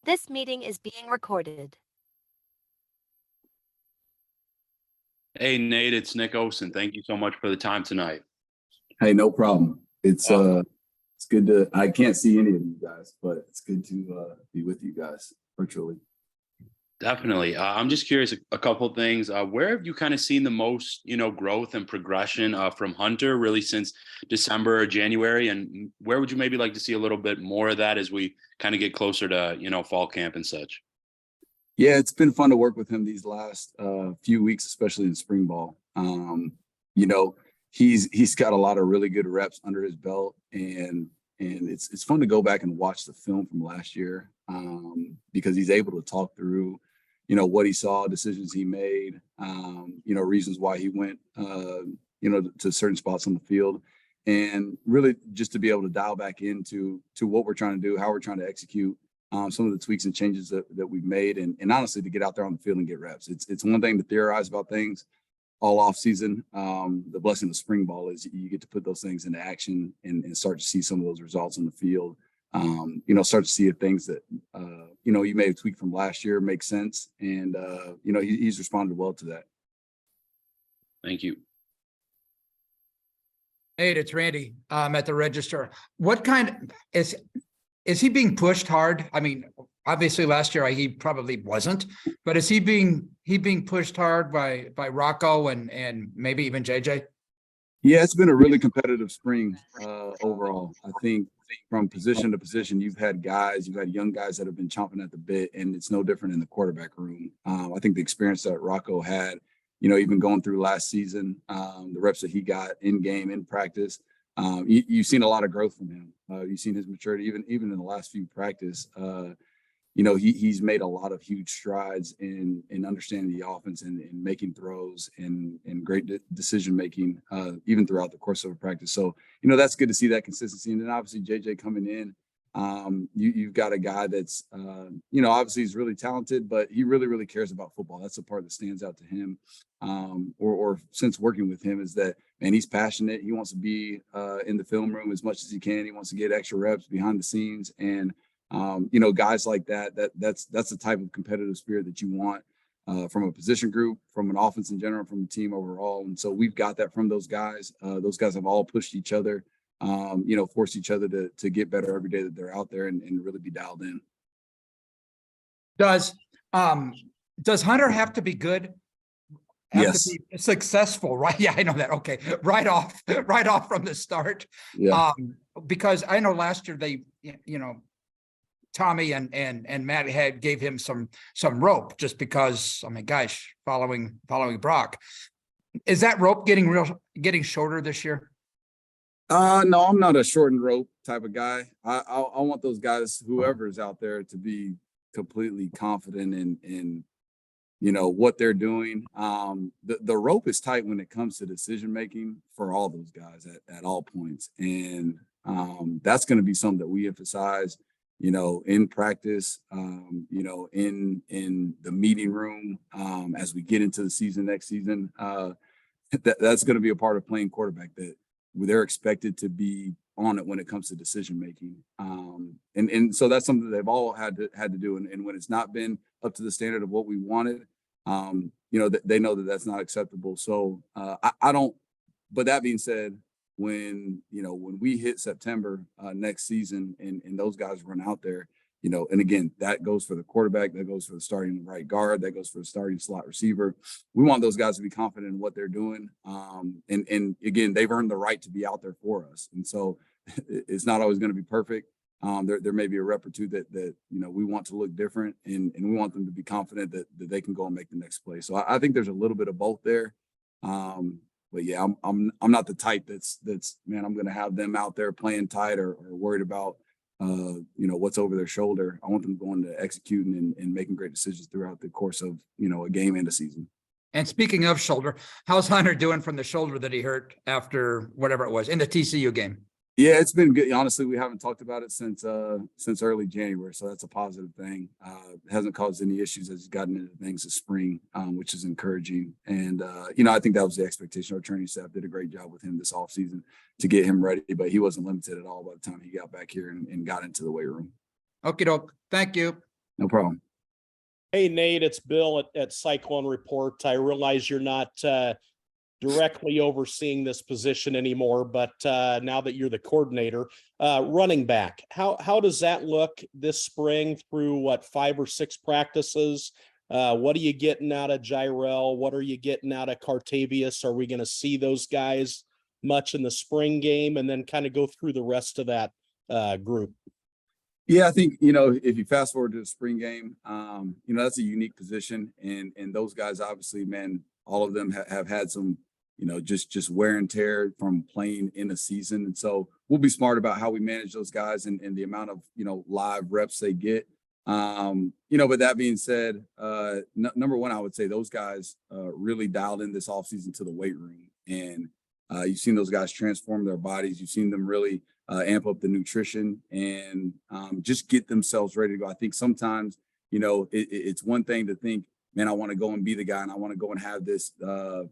This meeting is being recorded. Hey, Nate, it's Nick Osen. Thank you so much for the time tonight. Hey, no problem. It's good to, I can't see any of you guys, but it's good to be with you guys virtually. Definitely. I'm just curious, a couple of things. Where have you kind of seen the most, growth and progression from Hunter really since December or January? And where would you maybe like to see a little bit more of that as we kind of get closer to, fall camp and such? Yeah, it's been fun to work with him these last few weeks, especially in spring ball. He's got a lot of really good reps under his belt, and it's fun to go back and watch the film from last year because he's able to talk through, what he saw, decisions he made, reasons why he went, to certain spots on the field, and really just to be able to dial back into what we're trying to do, how we're trying to execute. Some of the tweaks and changes that we've made, and honestly, to get out there on the field and get reps. It's one thing to theorize about things all off season. The blessing of spring ball is you get to put those things into action and start to see some of those results on the field. Start to see if things that you may have tweaked from last year make sense, and he's responded well to that. Thank you. Nate, it's Randy. At the Register. What kind is he being pushed hard? I mean, obviously last year he probably wasn't, but is he being pushed hard by Rocco and maybe even JJ? Yeah, it's been a really competitive spring overall. I think from position to position, you've had young guys that have been chomping at the bit, and it's no different in the quarterback room. I think the experience that Rocco had, even going through last season, the reps that he got in game, in practice, you've seen a lot of growth from him. You've seen his maturity, even in the last few practice. He's made a lot of huge strides in understanding the offense and making throws and great decision making, even throughout the course of a practice. So that's good to see that consistency. And then obviously JJ coming in, you've got a guy that's obviously he's really talented, but he really cares about football. That's the part that stands out to him, or since working with him, is that, man, he's passionate. He wants to be in the film room as much as he can. He wants to get extra reps behind the scenes, and guys like that's the type of competitive spirit that you want from a position group, from an offense in general, from the team overall. And so we've got that from those guys. Those guys have all pushed each other, forced each other to get better every day that they're out there and really be dialed in. Does Hunter have to be good? Yes. To be successful, right? Yeah, I know that. Okay. Right off from the start. Yeah. Because I know last year they, Tommy and Matt gave him some rope just because, I mean, gosh, following Brock. Is that rope getting shorter this year? No, I'm not a shortened rope type of guy. I want those guys, whoever's out there, to be completely confident in what they're doing. The rope is tight when it comes to decision making for all those guys at all points, and that's going to be something that we emphasize, in practice, in the meeting room, as we get into the season next season. That's going to be a part of playing quarterback, that they're expected to be on it when it comes to decision making. And so that's something that they've all had to do. And when it's not been up to the standard of what we wanted, they know that that's not acceptable. So I don't, but that being said, when we hit September next season and those guys run out there, and again, that goes for the quarterback, that goes for the starting right guard, that goes for the starting slot receiver. We want those guys to be confident in what they're doing. And again, they've earned the right to be out there for us. And so it's not always going to be perfect. There may be a rep or two that we want to look different, and we want them to be confident that they can go and make the next play. So I think there's a little bit of both there. But yeah, I'm not the type that's man, I'm going to have them out there playing tight or worried about what's over their shoulder. I want them going to executing and making great decisions throughout the course of a game and a season. And speaking of shoulder, how's Hunter doing from the shoulder that he hurt after whatever it was in the TCU game? Yeah, it's been good. Honestly, we haven't talked about it since early January, so that's a positive thing. It hasn't caused any issues as he's gotten into things this spring, which is encouraging. And I think that was the expectation. Our training staff did a great job with him this offseason to get him ready, but he wasn't limited at all by the time he got back here and got into the weight room. Okie doke. Thank you. No problem. Hey, Nate, it's Bill at Cyclone Report. I realize you're not directly overseeing this position anymore, but now that you're the coordinator, running back, how does that look this spring through 5 or 6 practices? What are you getting out of Gyrell? What are you getting out of Cartavius? Are we going to see those guys much in the spring game, and then kind of go through the rest of that group? Yeah, I think, if you fast forward to the spring game, that's a unique position. And those guys, obviously, man, all of them have had some, just wear and tear from playing in a season. And so we'll be smart about how we manage those guys and the amount of, live reps they get. But that being said, number one, I would say those guys really dialed in this offseason to the weight room. And you've seen those guys transform their bodies. You've seen them really amp up the nutrition and just get themselves ready to go. I think sometimes, it's one thing to think, man, I want to go and be the guy and I want to go and have this,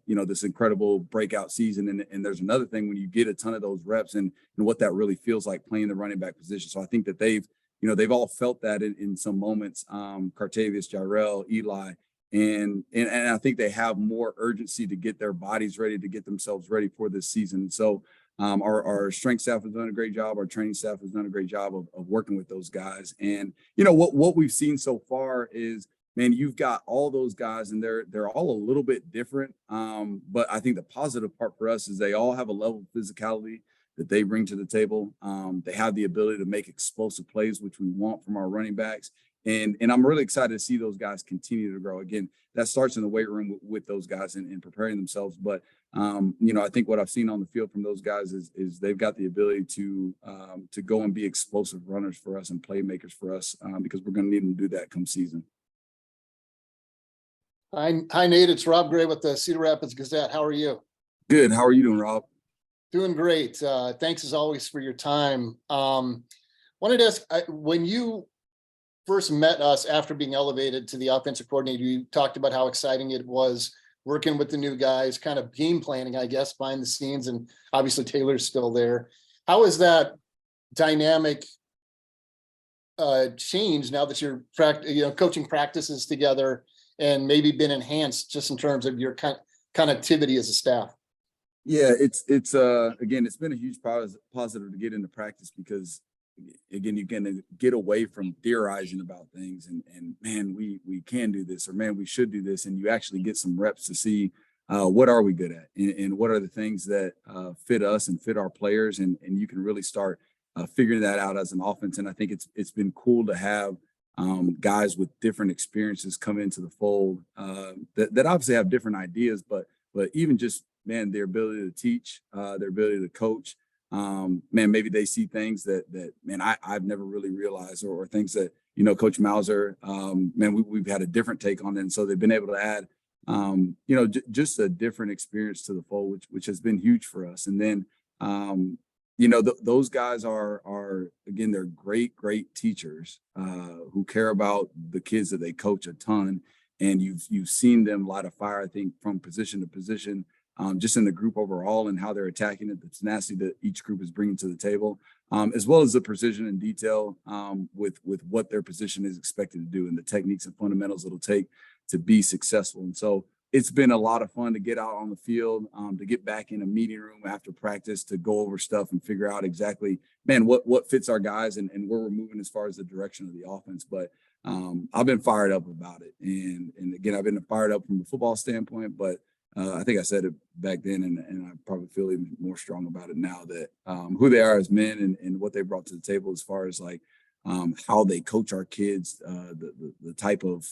this incredible breakout season. And there's another thing when you get a ton of those reps and what that really feels like playing the running back position. So I think that they've all felt that in some moments, Cartavius, Gyrell, Eli, and I think they have more urgency to get their bodies ready, to get themselves ready for this season. So our strength staff has done a great job. Our training staff has done a great job of working with those guys. And, what we've seen so far is, man, you've got all those guys and they're all a little bit different. But I think the positive part for us is they all have a level of physicality that they bring to the table. They have the ability to make explosive plays, which we want from our running backs. And I'm really excited to see those guys continue to grow. Again, that starts in the weight room with those guys and preparing themselves. But, I think what I've seen on the field from those guys is they've got the ability to go and be explosive runners for us and playmakers for us because we're going to need them to do that come season. Hi, Nate. It's Rob Gray with the Cedar Rapids Gazette. How are you? Good. How are you doing, Rob? Doing great. Thanks as always for your time. Wanted to ask, when you first met us after being elevated to the offensive coordinator, you talked about how exciting it was working with the new guys, kind of game planning, I guess, behind the scenes, and obviously Taylor's still there. How has that dynamic changed now that you're coaching practices together and maybe been enhanced just in terms of your connectivity as a staff? Yeah, it's again, it's been a huge positive to get into practice because again, you can get away from theorizing about things and man, we can do this, or man, we should do this. And you actually get some reps to see what are we good at and what are the things that fit us and fit our players. And you can really start figuring that out as an offense. And I think it's been cool to have guys with different experiences come into the fold that obviously have different ideas, but even just, man, their ability to teach, their ability to coach, man, maybe they see things that man, I've never really realized, or things that, Coach Mauser, man, we've had a different take on it. And so they've been able to add, just a different experience to the fold, which has been huge for us. And then, those guys are again, they're great teachers who care about the kids that they coach a ton. And you've seen them light a fire, I think, from position to position, just in the group overall and how they're attacking it, the tenacity that each group is bringing to the table, as well as the precision and detail with what their position is expected to do and the techniques and fundamentals it'll take to be successful. And so it's been a lot of fun to get out on the field, to get back in a meeting room after practice, to go over stuff and figure out exactly, man, what fits our guys and where we're moving as far as the direction of the offense. But I've been fired up about it. And again, I've been fired up from a football standpoint, but I think I said it back then, and I probably feel even more strong about it now, that who they are as men and what they brought to the table as far as like how they coach our kids, the type of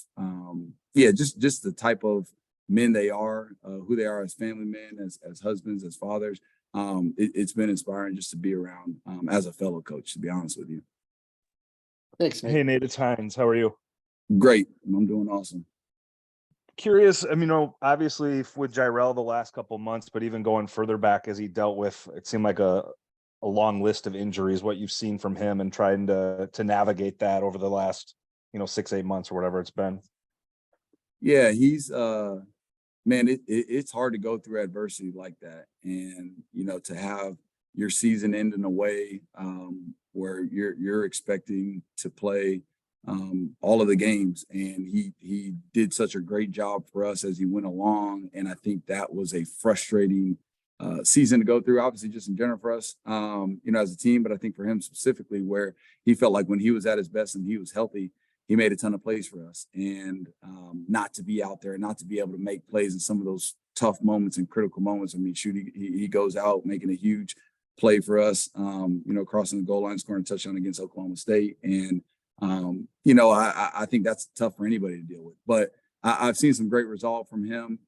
just the type of men they are, who they are as family men, as husbands, as fathers. It's been inspiring just to be around as a fellow coach, to be honest with you. Thanks, Nate. Hey, Nate, it's Hines. How are you? Great. I'm doing awesome. Curious, I mean, obviously with Gyrell the last couple of months, but even going further back as he dealt with, it seemed like a long list of injuries, what you've seen from him and trying to navigate that over the last, 6-8 months or whatever it's been. Yeah, he's man, it's hard to go through adversity like that. And, to have your season end in a way where you're expecting to play all of the games, and he did such a great job for us as he went along. And I think that was a frustrating season to go through, obviously just in general for us, as a team, but I think for him specifically, where he felt like when he was at his best and he was healthy, he made a ton of plays for us. And not to be out there, not to be able to make plays in some of those tough moments and critical moments. I mean, shoot, he goes out making a huge play for us, crossing the goal line, scoring a touchdown against Oklahoma State. And, I think that's tough for anybody to deal with. But I've seen some great resolve from him.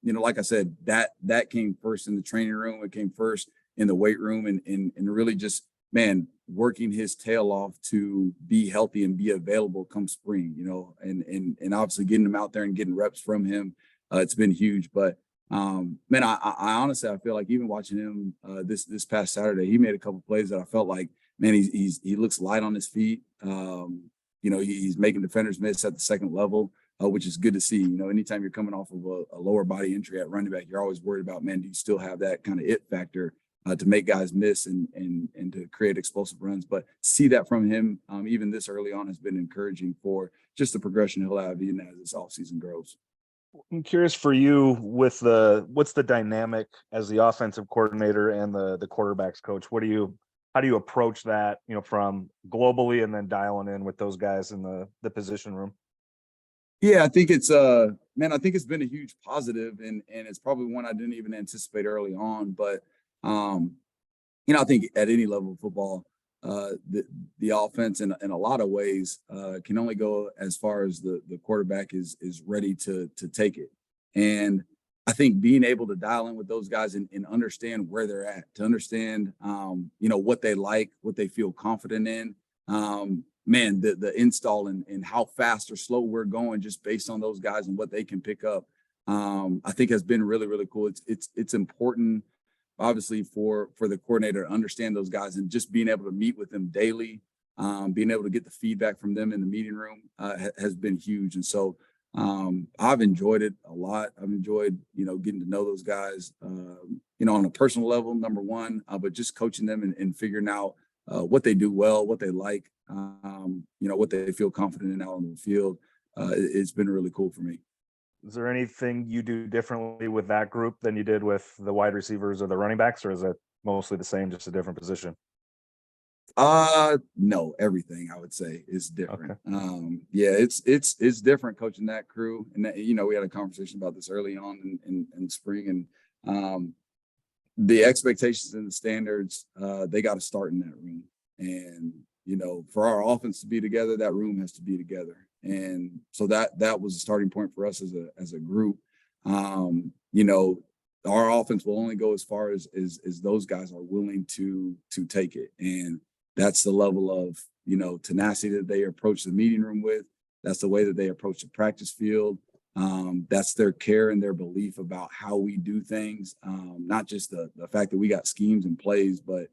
Like I said, that came first in the training room. It came first in the weight room, and really just, man, working his tail off to be healthy and be available come spring, and obviously getting him out there and getting reps from him. It's been huge. But man, I honestly, I feel like even watching him this past Saturday, he made a couple plays that I felt like, man, he looks light on his feet. He's making defenders miss at the second level, which is good to see. Anytime you're coming off of a lower body injury at running back, you're always worried about, man, do you still have that kind of it factor to make guys miss and to create explosive runs? But see that from him, even this early on, has been encouraging for just the progression he'll have even as this offseason grows. I'm curious for you what's the dynamic as the offensive coordinator and the quarterbacks coach? How do you approach that, from globally and then dialing in with those guys in the position room? Yeah, I think it's been a huge positive, and it's probably one I didn't even anticipate early on. But I think at any level of football, the offense in a lot of ways can only go as far as the quarterback is ready to take it. And I think being able to dial in with those guys and understand where they're at, to understand, what they like, what they feel confident in, the install and how fast or slow we're going just based on those guys and what they can pick up, I think has been really, really cool. It's important, obviously, for the coordinator to understand those guys and just being able to meet with them daily, being able to get the feedback from them in the meeting room has been huge. And so I've enjoyed it a lot. I've enjoyed, getting to know those guys, on a personal level, number one, but just coaching them and figuring out what they do well, what they like, what they feel confident in out on the field. It's been really cool for me. Is there anything you do differently with that group than you did with the wide receivers or the running backs, or is it mostly the same, just a different position? No, everything I would say is different. Okay. It's different coaching that crew. And that, we had a conversation about this early on in spring, and the expectations and the standards, they got to start in that room. And, for our offense to be together, that room has to be together. And so that was a starting point for us as a group. Our offense will only go as far as those guys are willing to take it. And that's the level of, tenacity that they approach the meeting room with. That's the way that they approach the practice field. That's their care and their belief about how we do things. Not just the fact that we got schemes and plays, but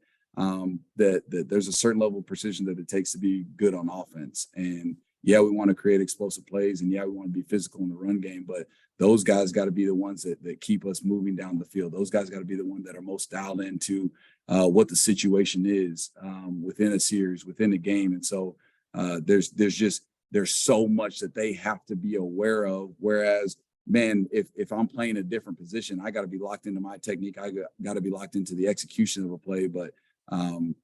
that there's a certain level of precision that it takes to be good on offense. And yeah, we want to create explosive plays, and yeah, we want to be physical in the run game, but those guys got to be the ones that keep us moving down the field. Those guys got to be the ones that are most dialed into what the situation is within a series, within a game. And so there's so much that they have to be aware of. Whereas, man, if I'm playing a different position, I got to be locked into my technique. I got to be locked into the execution of a play. But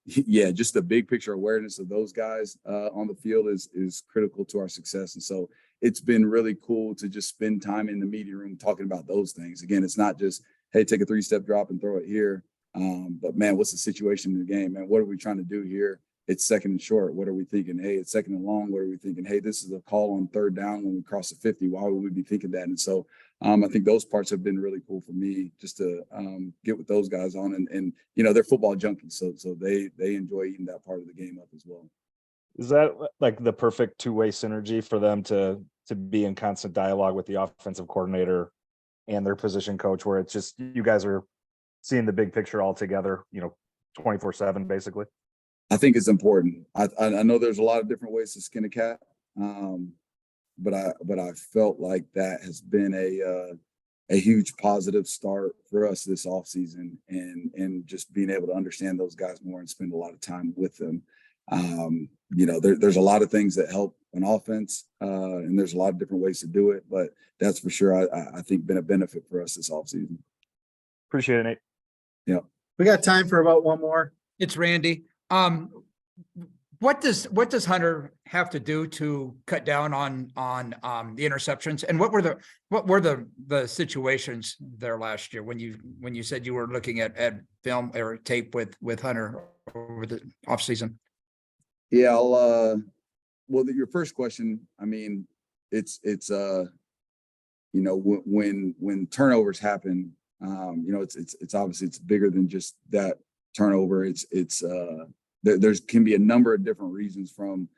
just the big picture awareness of those guys on the field is critical to our success. And so it's been really cool to just spend time in the meeting room talking about those things. Again, it's not just, hey, take a 3-step drop and throw it here. But man, what's the situation in the game, man? What are we trying to do here? It's second and short. What are we thinking? Hey, it's second and long. What are we thinking? Hey, this is a call on third down when we cross the 50. Why would we be thinking that? And so I think those parts have been really cool for me, just to get with those guys on, and they're football junkies. So they enjoy eating that part of the game up as well. Is that like the perfect two-way synergy for them to be in constant dialogue with the offensive coordinator and their position coach, where it's just, you guys are seeing the big picture all together, 24/7 basically? I think it's important. I know there's a lot of different ways to skin a cat, but I felt like that has been a huge positive start for us this offseason, and just being able to understand those guys more and spend a lot of time with them. There's a lot of things that help an offense, and there's a lot of different ways to do it, but that's for sure, I think, been a benefit for us this offseason. Appreciate it, Nate. Yeah. We got time for about one more. It's Randy. What does Hunter have to do to cut down on the interceptions? And what were the situations there last year when you said you were looking at film or tape with Hunter over the offseason? Yeah, well, your first question, I mean, it's when turnovers happen, it's obviously it's bigger than just that turnover. There can be a number of different reasons, from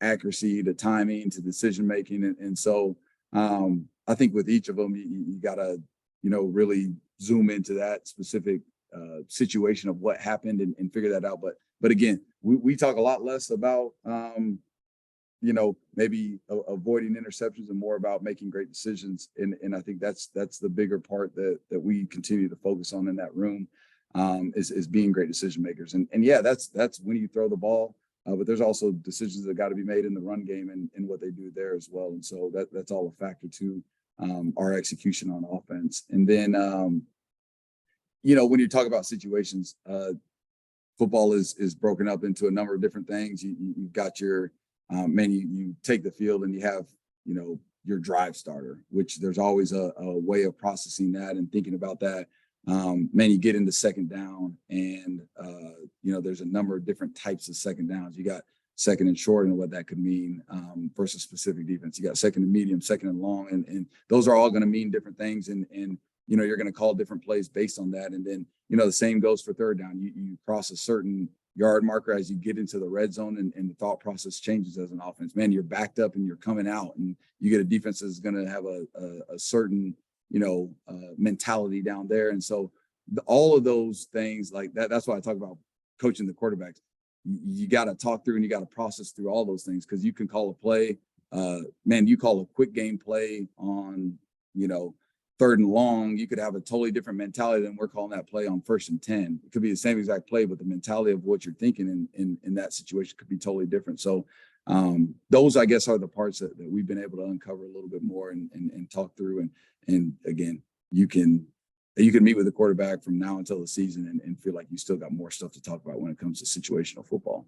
accuracy to timing to decision making, and so I think with each of them you gotta really zoom into that specific situation of what happened and figure that out. But again, we talk a lot less about maybe avoiding interceptions and more about making great decisions, and I think that's the bigger part that we continue to focus on in that room. Is being great decision makers. And yeah, that's when you throw the ball, but there's also decisions that got to be made in the run game and what they do there as well. And so that's all a factor to our execution on offense. And then, when you talk about situations, football is broken up into a number of different things. You've got your, you take the field and you have, your drive starter, which there's always a way of processing that and thinking about that. You get into second down, and there's a number of different types of second downs. You got second and short and what that could mean versus specific defense. You got second and medium, second and long, and those are all going to mean different things, and you're going to call different plays based on that. And then the same goes for third down. You cross a certain yard marker as you get into the red zone, and the thought process changes as an offense. Man, you're backed up and you're coming out, and you get a defense that's going to have a certain mentality down there. And so all of those things like that's why I talk about coaching the quarterbacks. You got to talk through and you got to process through all those things, because you can call a play, you call a quick game play on, third and long. You could have a totally different mentality than we're calling that play on 1st and 10. It could be the same exact play, but the mentality of what you're thinking in that situation could be totally different. So those, I guess, are the parts that we've been able to uncover a little bit more and talk through. And again, you can meet with the quarterback from now until the season and feel like you still got more stuff to talk about when it comes to situational football.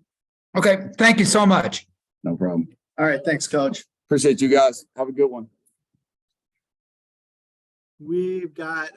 Okay. Thank you so much. No problem. All right. Thanks, Coach. Appreciate you guys. Have a good one. We've got